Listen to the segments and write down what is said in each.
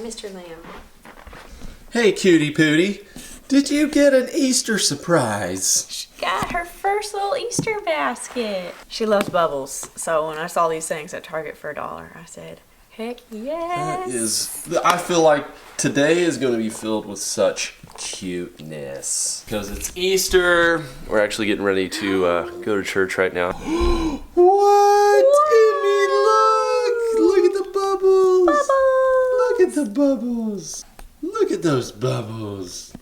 Mr. Lamb. Hey, cutie pootie. Did you get an Easter surprise? She got her first little Easter basket. She loves bubbles, so when I saw these things at Target for $1, I said, heck yes. I feel like today is going to be filled with such cuteness. Because it's Easter. We're actually getting ready to go to church right now. What? Emmie, look! Look at the bubbles! Look at the bubbles! Look at those bubbles!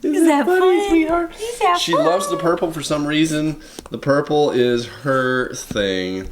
Isn't that funny, sweetheart? She loves the purple for some reason. The purple is her thing.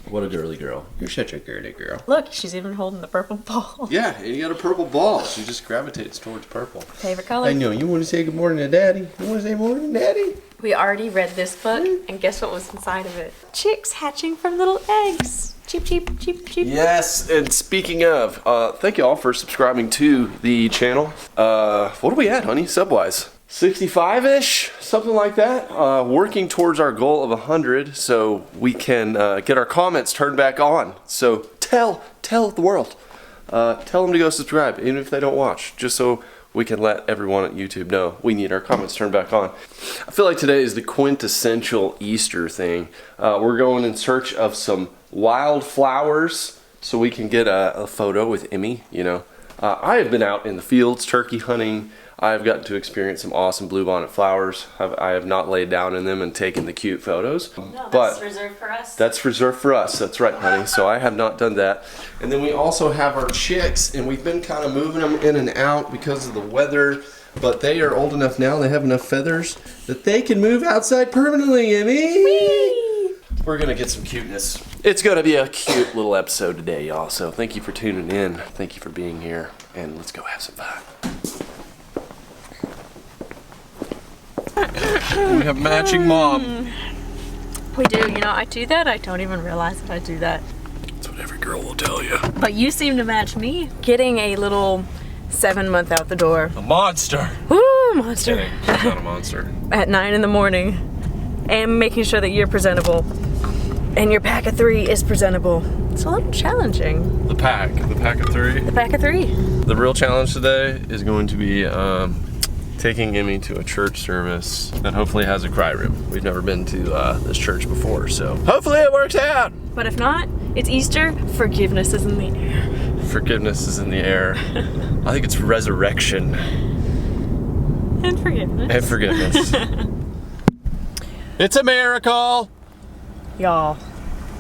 What a girly girl. You're such a girly girl. Look, she's even holding the purple ball. Yeah, and you got a purple ball. She just gravitates towards purple. Favorite color? I know. You want to say good morning to Daddy? You want to say morning, Daddy? We already read this book, and guess what was inside of it? Chicks hatching from little eggs. Cheep, cheep, cheep, cheep. Yes, and speaking of, thank you all for subscribing to the channel. What are we at, honey, sub-wise? 65-ish, something like that. Working towards our goal of 100 so we can get our comments turned back on. So tell the world. Tell them to go subscribe, even if they don't watch, just so we can let everyone at YouTube know we need our comments turned back on. I feel like today is the quintessential Easter thing. We're going in search of some wildflowers so we can get a photo with Emmie, you know. I have been out in the fields turkey hunting. I've gotten to experience some awesome bluebonnet flowers. I have not laid down in them and taken the cute photos. No, but that's reserved for us. That's reserved for us. That's right, honey. So I have not done that. And then we also have our chicks, and we've been kind of moving them in and out because of the weather. But they are old enough now, they have enough feathers, that they can move outside permanently, Emmie. Whee! We're going to get some cuteness. It's going to be a cute little episode today, y'all. So thank you for tuning in. Thank you for being here. And let's go have some fun. We have matching mom. We do. You know, I do that. I don't even realize that I do that. That's what every girl will tell you. But you seem to match me. Getting a little 7-month out the door. A monster. Woo, monster. Kidding. She's not a monster. At 9 in the morning. And making sure that you're presentable. And your pack of 3 is presentable. It's a little challenging. The pack of 3. The pack of 3. The real challenge today is going to be taking Emmie to a church service that hopefully has a cry room. We've never been to this church before, so hopefully it works out. But if not, it's Easter. Forgiveness is in the air. Forgiveness is in the air. I think it's resurrection. And forgiveness. And forgiveness. It's a miracle. Y'all.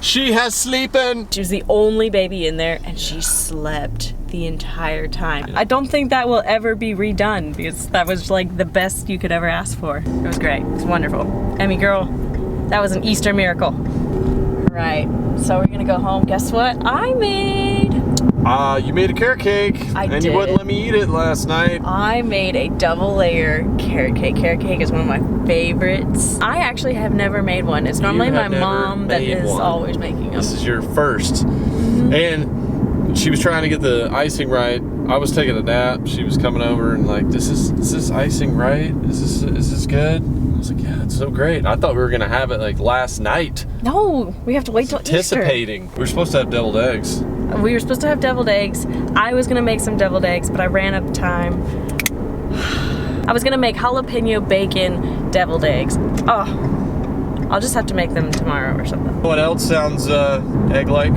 She has sleeping. She was the only baby in there, and she slept the entire time. I don't think that will ever be redone because that was like the best you could ever ask for. It was great. It was wonderful. Emmie girl, that was an Easter miracle. Right, so we're gonna go home. Guess what I made? You made a carrot cake. I and did. You wouldn't let me eat it last night. I made a double layer carrot cake. Carrot cake is one of my favorites. I actually have never made one. It's normally my mom that is always making them. This is your first. Mm-hmm. And she was trying to get the icing right. I was taking a nap. She was coming over and like, is this icing right? Is this good? I was like, yeah, it's so great. I thought we were gonna have it like last night. No, we have to wait till Anticipating. Easter. We were supposed to have deviled eggs. We were supposed to have deviled eggs. I was gonna make some deviled eggs, but I ran out of time. I was gonna make jalapeno bacon deviled eggs. Oh, I'll just have to make them tomorrow or something. What else sounds egg-like?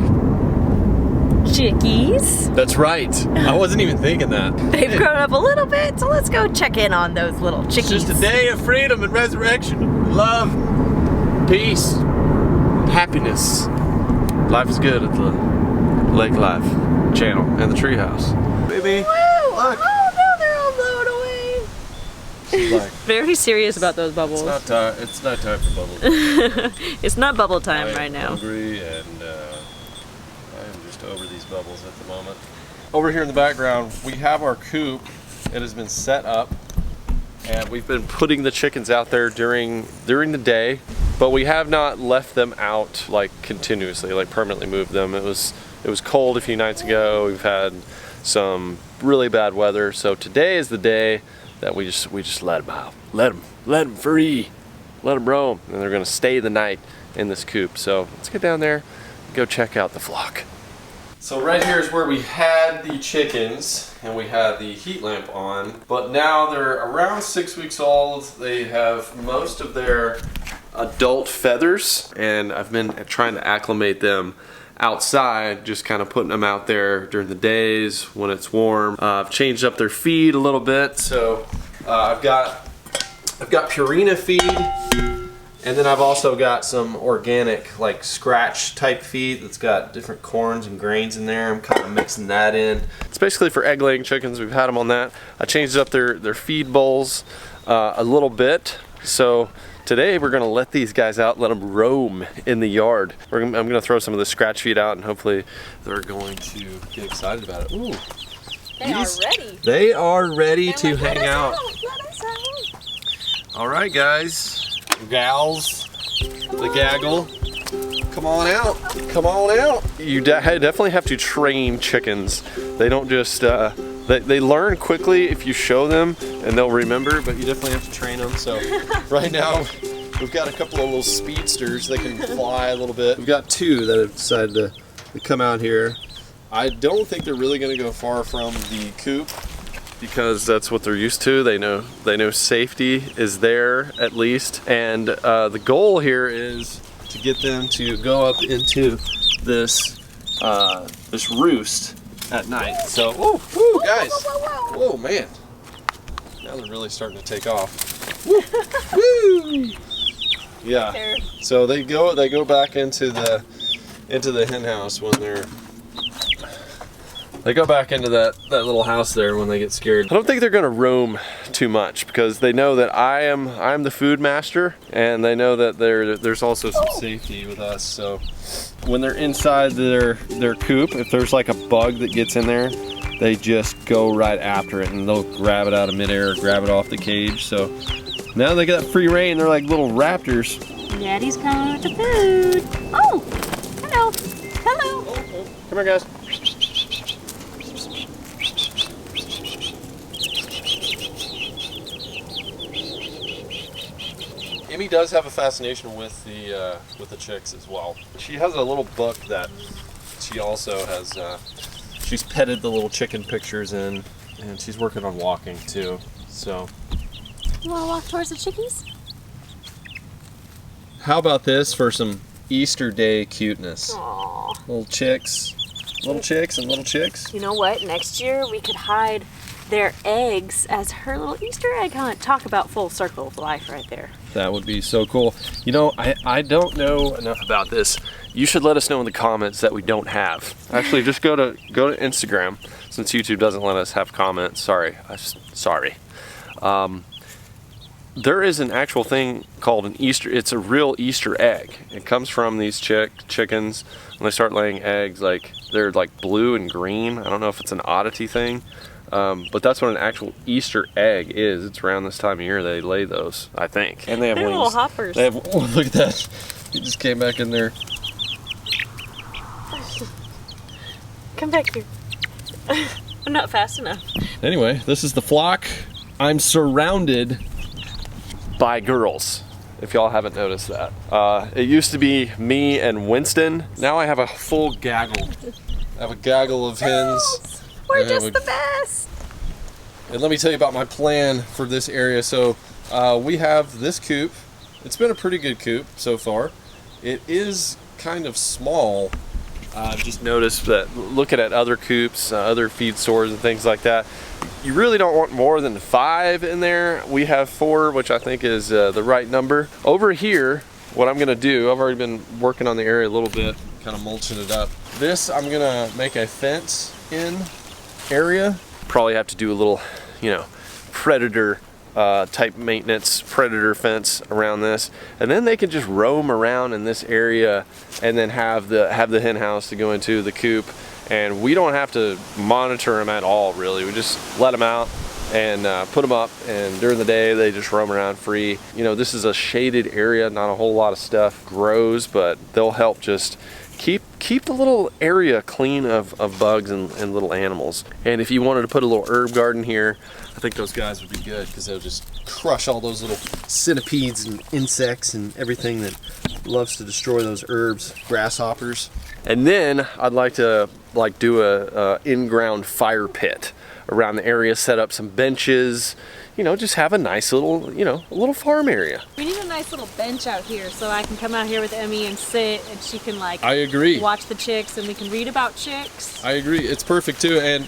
Chickies. That's right. I wasn't even thinking that. They've grown up a little bit, so let's go check in on those little chickies. It's just a day of freedom and resurrection. Love, peace, happiness. Life is good at the Lake Life channel and the Treehouse. Baby, woo! Look. Oh no, they're all blown away. She's like, very serious about those bubbles. It's not time for bubbles. It's not bubble time right now. I'm hungry and I am just over these bubbles at the moment. Over here in the background, we have our coop. It has been set up, and we've been putting the chickens out there during the day, but we have not left them out like continuously, like permanently moved them. It was cold a few nights ago. We've had some really bad weather, so today is the day that we just let them out. Let them free. let them roam, and they're gonna stay the night in this coop. So let's get down there, go check out the flock. So right here is where we had the chickens, and we had the heat lamp on, but now they're around 6 weeks old. They have most of their adult feathers, and I've been trying to acclimate them outside, just kind of putting them out there during the days when it's warm. I've changed up their feed a little bit, so I've got Purina feed. And then I've also got some organic, like scratch type feed that's got different corns and grains in there. I'm kind of mixing that in. It's basically for egg laying chickens. We've had them on that. I changed up their feed bowls a little bit. So today we're gonna let these guys out, let them roam in the yard. I'm gonna throw some of the scratch feed out, and hopefully they're going to get excited about it. Ooh, they are ready. They are ready They're to like, hang out. Let us out. All right, guys. Gals, the gaggle, come on out, come on out. You definitely have to train chickens. They don't just, they learn quickly if you show them, and they'll remember, but you definitely have to train them. So right now, we've got a couple of little speedsters that can fly a little bit. We've got two that have decided to come out here. I don't think they're really gonna go far from the coop, because that's what they're used to. They know safety is there at least, and the goal here is to get them to go up into this this roost at night. So, woo, guys, whoa, man, now they're really starting to take off. Woo, woo. Yeah. So they go back into the hen house when they're. They go back into that little house there when they get scared. I don't think they're gonna roam too much, because they know that I'm the food master, and they know that there's also some safety with us. So when they're inside their coop, if there's like a bug that gets in there, they just go right after it, and they'll grab it out of midair, grab it off the cage. So now they got free reign. They're like little raptors. Daddy's coming with the food. Oh, hello, hello. Oh. Come here, guys. Emmie does have a fascination with the chicks as well. She has a little book that she also has. She's petted the little chicken pictures in, and she's working on walking too. So, You want to walk towards the chickies? how about this for some Easter Day cuteness? Aww. Little chicks and little chicks. You know what? Next year we could hide their eggs as her little Easter egg hunt. Talk about full circle of life right there. That would be so cool. You know, I don't know enough about this. You should let us know in the comments that we don't have. Actually, just go to Instagram, since YouTube doesn't let us have comments. Sorry. There is an actual thing called an Easter. It's a real Easter egg. It comes from these chickens. When they start laying eggs, like they're like blue and green. I don't know if it's an oddity thing. But that's what an actual Easter egg is. It's around this time of year they lay those, I think. And they have They're wings. little hoppers. They have, oh, look at that. He just came back in there. Come back here. I'm not fast enough. Anyway, this is the flock. I'm surrounded by girls, if y'all haven't noticed that. It used to be me and Winston. Now I have a full gaggle. I have a gaggle of hens. We're just the best. And let me tell you about my plan for this area. So we have this coop. It's been a pretty good coop so far. It is kind of small. I've just noticed that looking at other coops, other feed stores and things like that, you really don't want more than 5 in there. We have 4, which I think is the right number. Over here, what I'm gonna do, I've already been working on the area a little bit, kind of mulching it up. This, I'm gonna make a fence in area. Probably have to do a little, predator type maintenance, predator fence around this, and then they can just roam around in this area, and then have the hen house to go into the coop, and we don't have to monitor them at all really. We just let them out and put them up, and during the day they just roam around free. This is a shaded area, not a whole lot of stuff grows, but they'll help just keep the little area clean of bugs and little animals. And if you wanted to put a little herb garden here, I think those guys would be good because they'll just crush all those little centipedes and insects and everything that loves to destroy those herbs, grasshoppers. And then I'd like to do a in-ground fire pit around the area, set up some benches, you know, just have a nice little, you know, a little farm area. We need a nice little bench out here so I can come out here with Emmy and sit and she can like I agree. Watch the chicks and we can read about chicks. I agree. It's perfect too. And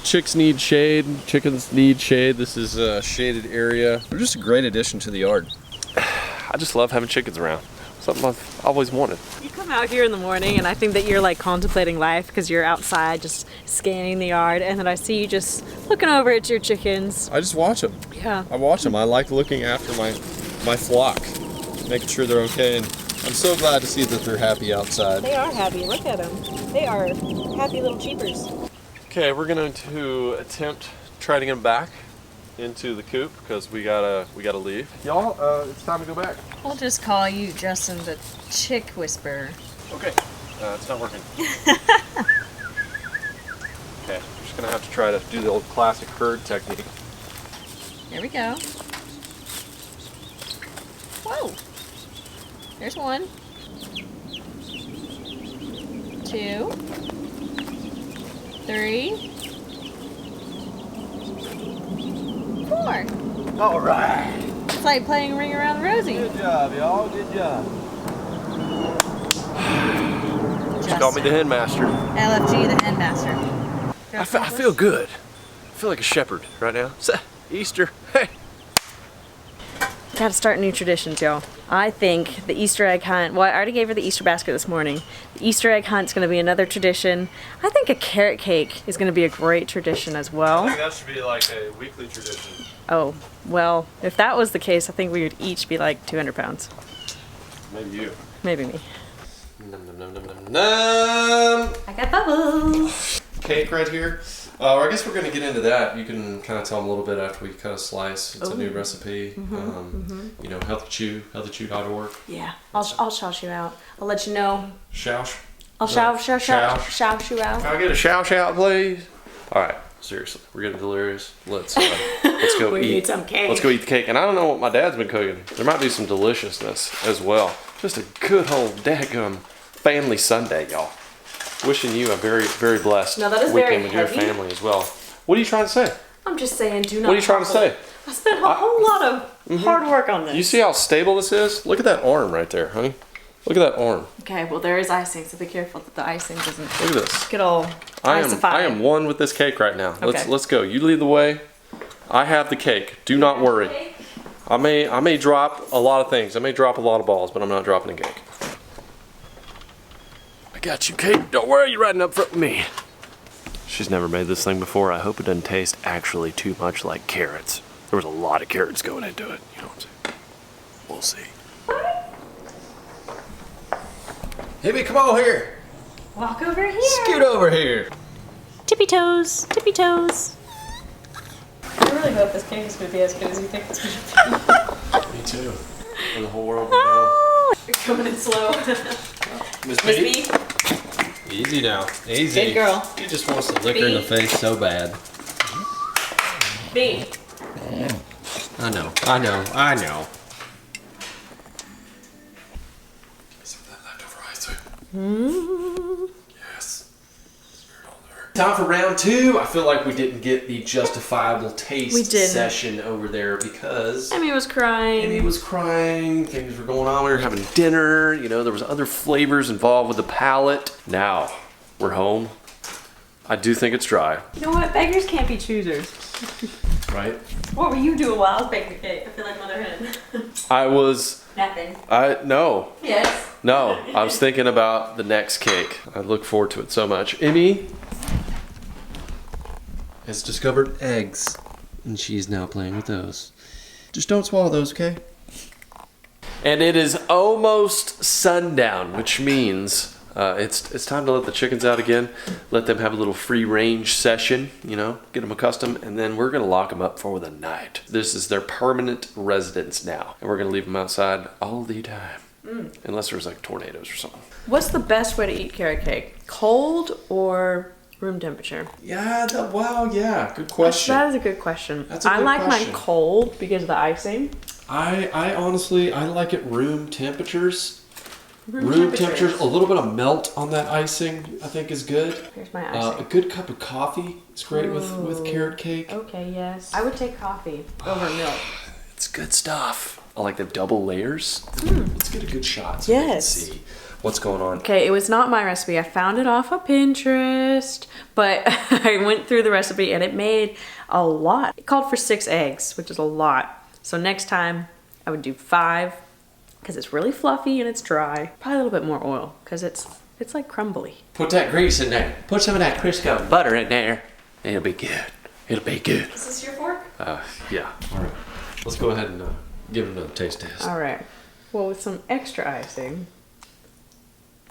chicks need shade, chickens need shade. This is a shaded area. They're just a great addition to the yard. I just love having chickens around. Something I've always wanted. You come out here in the morning and I think that you're like contemplating life because you're outside just scanning the yard, and then I see you just looking over at your chickens. I just watch them. Yeah. I watch them. I like looking after my flock, making sure they're okay, and I'm so glad to see that they're happy outside. They are happy. Look at them. They are happy little cheepers. Okay, we're going to attempt trying to get them back into the coop because we gotta leave. Y'all, it's time to go back. We'll just call you Justin the Chick Whisperer. Okay, it's not working. Okay, we're just gonna have to try to do the old classic herd technique. Here we go. Whoa! There's 1, 2, 3, 4. All right. It's like playing Ring Around the Rosie. Good job, y'all. Good job. Just call me the headmaster. LFG, the headmaster. I feel good. I feel like a shepherd right now. Easter. Hey. Gotta start new traditions, y'all. I think the Easter egg hunt, well, I already gave her the Easter basket this morning. The Easter egg hunt's gonna be another tradition. I think a carrot cake is gonna be a great tradition as well. I think that should be like a weekly tradition. Oh, well, if that was the case, I think we would each be like 200 pounds. Maybe you. Maybe me. Num, num, num, num, num, num. I got bubbles. Cake right here. I guess we're going to get into that. You can kind of tell them a little bit after we cut a slice. It's a new recipe. You know, healthychew.org. Yeah, I'll shout you out. I'll let you know. Shoush. I'll shout you out. Can I get a shout out, please? All right, seriously, we're getting delirious. Let's go We eat. need some cake. Let's go eat the cake. And I don't know what my dad's been cooking. There might be some deliciousness as well. Just a good old dadgum family Sunday, y'all. Wishing you a very, very blessed Now, that is weekend very with your heavy. family as well. What are you trying to say? I'm just saying, do not. What are you trying to say? I spent a whole lot of hard work on this. You see how stable this is? Look at that arm right there, honey. Look at that arm. Okay, well, there is icing, so be careful that the icing doesn't Look at this. get all icified. I am one with this cake right now. Okay. Let's go. You lead the way. I have the cake. Do not worry. I may drop a lot of things. I may drop a lot of balls, but I'm not dropping a cake. I got you, Kate. Don't worry, you're riding up front with me. She's never made this thing before. I hope it doesn't taste actually too much like carrots. There was a lot of carrots going into it. You know what I'm saying? We'll see. Emmie, come on here. Walk over here. Scoot over here. Tippy toes, tippy toes. I really hope this cake is going to be as good as you think it's going to be. Me too. For the whole world will know. Oh, you're coming in slow. Miss Miss B. Easy now. Easy. Good girl. He just wants to lick her in the face so bad. B. I know. Some of that leftover ice. Yes. Time for round 2. I feel like we didn't get the justifiable taste session over there because Emmy was crying. Emmie was crying, things were going on, we were having dinner, you know, there was other flavors involved with the palate. Now, we're home. I do think it's dry. You know what? Beggars can't be choosers. Right? What were you doing while I was baking the cake? I feel like Mother Hen. I was... Nothing. No. Yes. No, I was thinking about the next cake. I look forward to it so much. Emmie has discovered eggs, and she's now playing with those. Just don't swallow those, okay? And it is almost sundown, which means it's time to let the chickens out again. Let them have a little free range session, you know, get them accustomed, and then we're gonna lock them up for the night. This is their permanent residence now, and we're gonna leave them outside all the time. Unless there's like tornadoes or something. What's the best way to eat carrot cake? Cold or Room temperature. Yeah, well, yeah, good question. That is a good question. That's a good I like question. mine cold because of the icing. I honestly, I like it room temperatures. Room temperatures, a little bit of melt on that icing, I think is good. Here's my icing. A good cup of coffee is great with carrot cake. Okay, yes. I would take coffee over milk. It's good stuff. I like the double layers. Let's get a good shot so we can see what's going on. Okay, it was not my recipe. I found it off of Pinterest, but I went through the recipe and it made a lot. It called for 6 eggs, which is a lot. So next time I would do 5 because it's really fluffy and it's dry. Probably a little bit more oil because it's like crumbly. Put that grease in there. Put some of that Crisco butter in there. It'll be good. It'll be good. Is this your fork? Yeah. All right. Let's go ahead and give it another taste test. All right. Well, with some extra icing.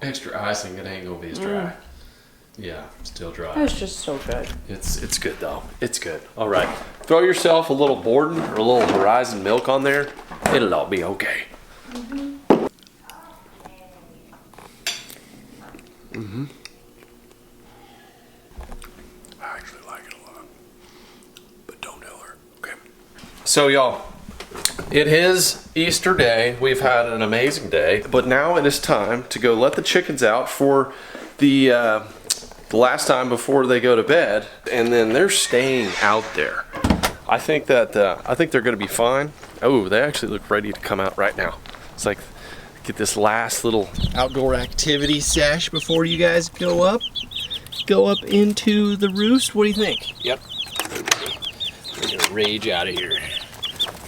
Extra icing, it ain't gonna be as dry. Yeah, still dry. It was just so good. It's good though. It's good. All right. Throw yourself a little Borden or a little Horizon milk on there. It'll all be okay. I actually like it a lot. But don't tell her. Okay. So y'all, it is Easter Day. We've had an amazing day, but now it is time to go let the chickens out for the last time before they go to bed, and then they're staying out there. I think that I think they're going to be fine. Oh, they actually look ready to come out right now. It's like get this last little outdoor activity sesh before you guys go up into the roost. What do you think? Yep. We're gonna rage out of here.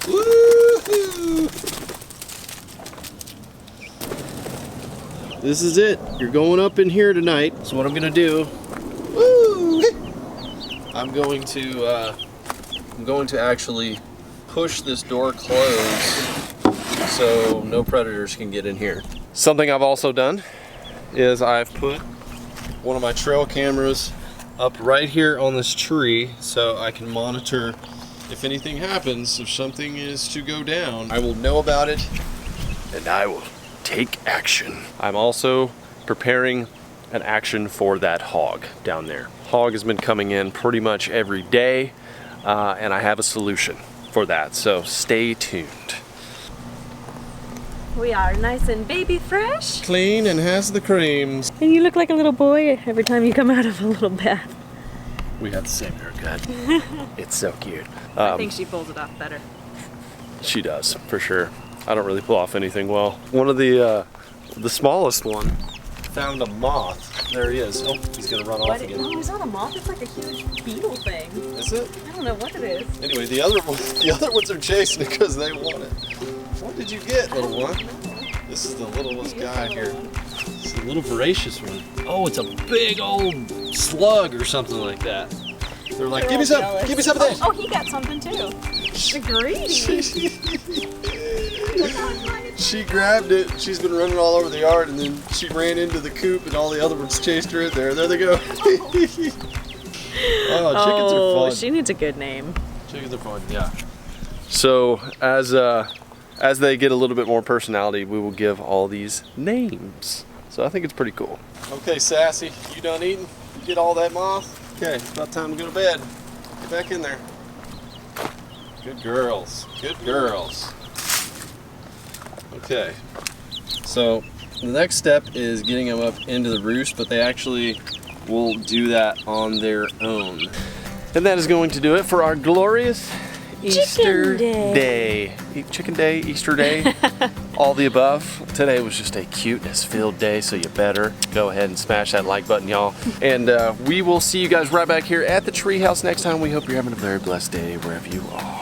Woo-hoo! This is it. You're going up in here tonight. So what I'm gonna do, I'm going to actually push this door closed so no predators can get in here. Something I've also done is I've put one of my trail cameras up right here on this tree so I can monitor if anything happens, if something is to go down, I will know about it and I will take action. I'm also preparing an action for that hog down there. Hog has been coming in pretty much every day and I have a solution for that, so stay tuned. We are nice and baby fresh. Clean and has the creams. And you look like a little boy every time you come out of a little bath. We have the same haircut. It's so cute. I think she pulls it off better. She does, for sure. I don't really pull off anything well. One of the smallest one found a moth. There he is. Oh, he's gonna run off again. No, it's not a moth. It's like a huge beetle thing. Is it? I don't know what it is. Anyway, the other ones are chasing it because they want it. What did you get, little one? This is the littlest guy here. It's a little voracious one. Oh, it's a big old slug or something like that. They're like, give me some of that. Oh, he got something too. They're greedy. She grabbed it. She's been running all over the yard, and then she ran into the coop, and all the other ones chased her in there. There they go. Oh, chickens are fun. She needs a good name. Chickens are fun, yeah. So as they get a little bit more personality, we will give all these names. So I think it's pretty cool. Okay, Sassy, you done eating? You get all that moth? Okay, it's about time to go to bed. Get back in there. Good girls. Good girls. Okay, so the next step is getting them up into the roost, but they actually will do that on their own. And that is going to do it for our glorious Easter Day. Chicken Day, Easter Day, all the above. Today was just a cuteness-filled day, so you better go ahead and smash that like button, y'all. And we will see you guys right back here at the Treehouse next time. We hope you're having a very blessed day wherever you are.